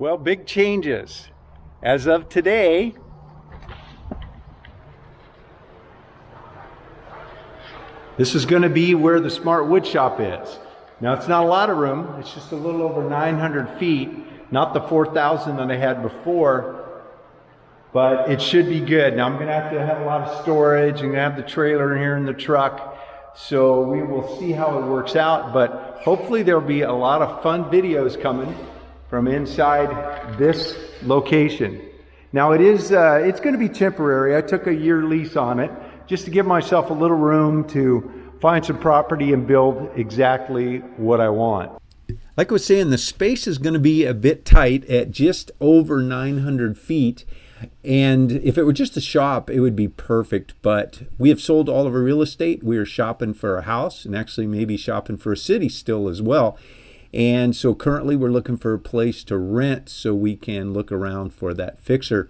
Well, big changes. As of today, this is going to be where the Smart Woodshop is. Now, it's not a lot of room. It's just a little over 900 feet, not the 4,000 that I had before, but it should be good. Now, I'm going to have a lot of storage. I'm going to have the trailer in here in the truck. So we will see how it works out, but hopefully there'll be a lot of fun videos coming from inside this location. Now it's going to be temporary. I took a year lease on it just to give myself a little room to find some property and build exactly what I want. Like I was saying, the space is going to be a bit tight at just over 900 feet. And if it were just a shop, it would be perfect. But we have sold all of our real estate. We are shopping for a house and actually maybe shopping for a city still as well. And so currently we're looking for a place to rent so we can look around for that fixer.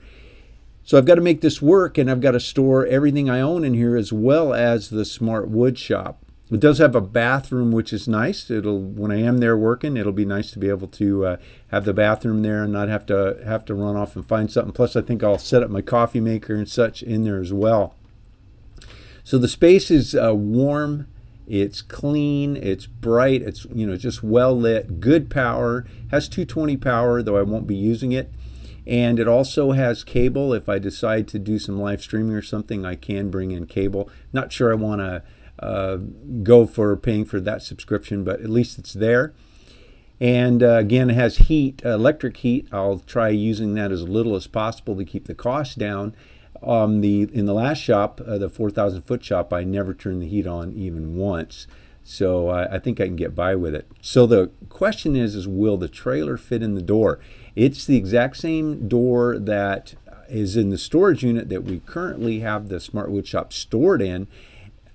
So I've got to make this work, and I've got to store everything I own in here as well as the Smart Woodshop. It does have a bathroom, which is nice. When I am there working, it'll be nice to be able to have the bathroom there and not have to run off and find something. Plus, I think I'll set up my coffee maker and such in there as well. So the space is warm. It's clean, it's bright, it's just well lit, good power, has 220 power, though I won't be using it. And it also has cable. If I decide to do some live streaming or something, I can bring in cable. Not sure I want to go for paying for that subscription, but at least it's there. And again, it has heat, electric heat. I'll try using that as little as possible to keep the cost down. In the last shop, the 4,000 foot shop, I never turned the heat on even once. So I think I can get by with it. So the question is will the trailer fit in the door? It's the exact same door that is in the storage unit that we currently have the Smart Woodshop stored in,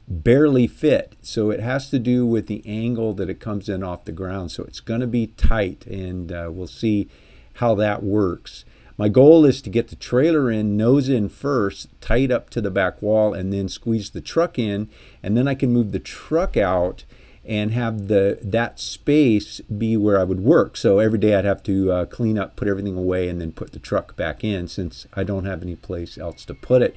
barely fit. So it has to do with the angle that it comes in off the ground. So it's going to be tight, and we'll see how that works. My goal is to get the trailer in, nose in first, tight up to the back wall, and then squeeze the truck in, and then I can move the truck out and have that space be where I would work. So every day I'd have to clean up, put everything away, and then put the truck back in since I don't have any place else to put it.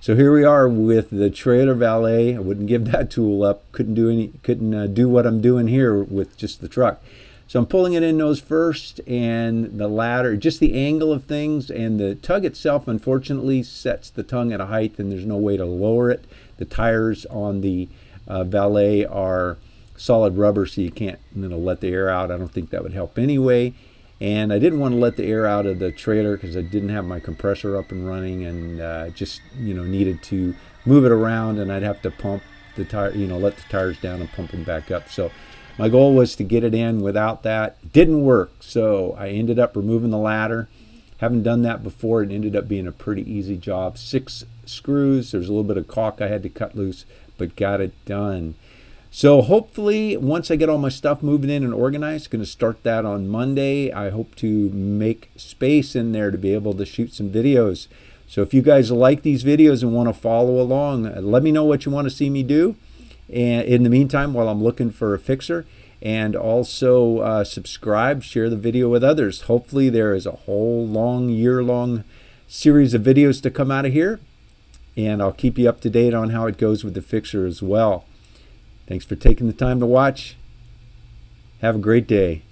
So here we are with the trailer valet. I wouldn't give that tool up. Couldn't do what I'm doing here with just the truck. So I'm pulling it in nose first, and the ladder, just the angle of things, and the tug itself unfortunately sets the tongue at a height and there's no way to lower it. The tires on the valet are solid rubber, so you can't let the air out. I don't think that would help anyway. And I didn't want to let the air out of the trailer because I didn't have my compressor up and running, and just needed to move it around, and I'd have to pump the tire, let the tires down and pump them back up. So my goal was to get it in without that. It didn't work, so I ended up removing the ladder. Haven't done that before. It ended up being a pretty easy job. 6 screws. There's a little bit of caulk I had to cut loose, but got it done. So hopefully, once I get all my stuff moving in and organized, going to start that on Monday. I hope to make space in there to be able to shoot some videos. So if you guys like these videos and want to follow along, let me know what you want to see me do. And in the meantime, while I'm looking for a fixer, and also subscribe, share the video with others. Hopefully there is a whole year-long series of videos to come out of here, and I'll keep you up to date on how it goes with the fixer as well. Thanks for taking the time to watch. Have a great day.